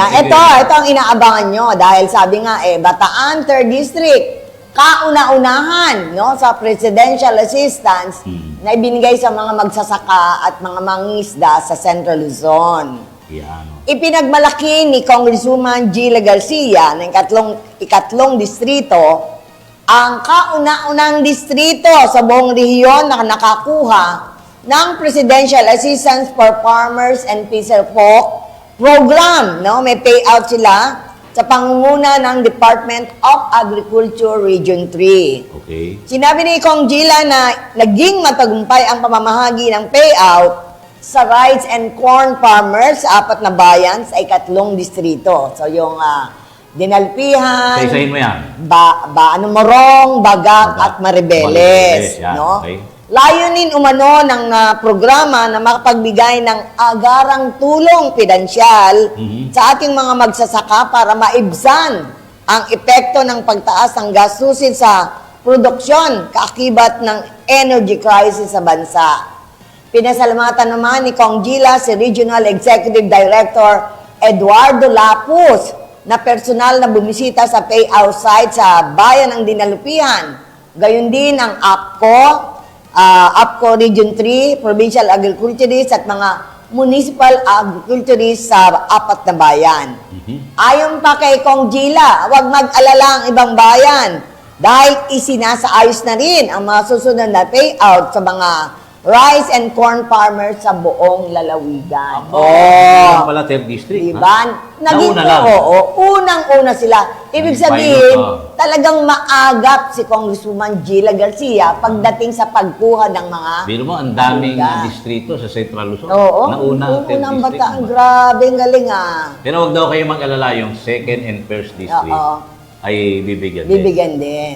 Ito ang inaabangan nyo dahil sabi nga Bataan 3rd District, kauna-unahan no, sa presidential assistance na ibinigay sa mga magsasaka at mga mangisda sa Central Luzon. Yan. Ipinagmalaki ni Congresswoman Gila Garcia ng ikatlong distrito ang kauna-unang distrito sa buong rehiyon na nakakuha ng Presidential Assistance for Farmers and Fisherfolk Program. No? May payout sila sa pangunguna ng Department of Agriculture Region 3. Okay. Sinabi ni Kong Gila na naging matagumpay ang pamamahagi ng payout sa rice and corn farmers sa 4 na bayan sa ikatlong distrito. So yung Dinalpihan, Isa-isahin mo yan. Morong, Bagak at Maribeles. Yan. No? Okay. Layunin umano ng programa na makapagbigay ng agarang tulong pinansyal sa ating mga magsasaka para maibsan ang epekto ng pagtaas ng gastusin sa produksyon kaakibat ng energy crisis sa bansa. Pinasalamatan naman ni Kong Gila si Regional Executive Director Eduardo Lapus na personal na bumisita sa payout site sa bayan ng Dinalupihan. Gayon din ang APCO Region 3, Provincial Agriculturists at mga Municipal Agriculturists sa 4 na bayan. Ayon pa kay Kong Gila, huwag mag-alala ang ibang bayan dahil isinasaayos na rin ang mga susunod na payout sa mga rice and corn farmers sa buong lalawigan. Yan pala 3rd District. Diba? Naging Nauna lang. unang-una sila. Ibig sabihin, talagang maagap si Congresswoman Gila Garcia pagdating sa pagkuha ng mga... Biro mo, ang daming distrito sa Central Luzon. Oo. Nauna ang 3rd Unang District. Bataan. Grabe, ang galing Pero huwag daw kayo mag-alala yung 2nd and 1st District ay bibigyan din. Bibigyan din.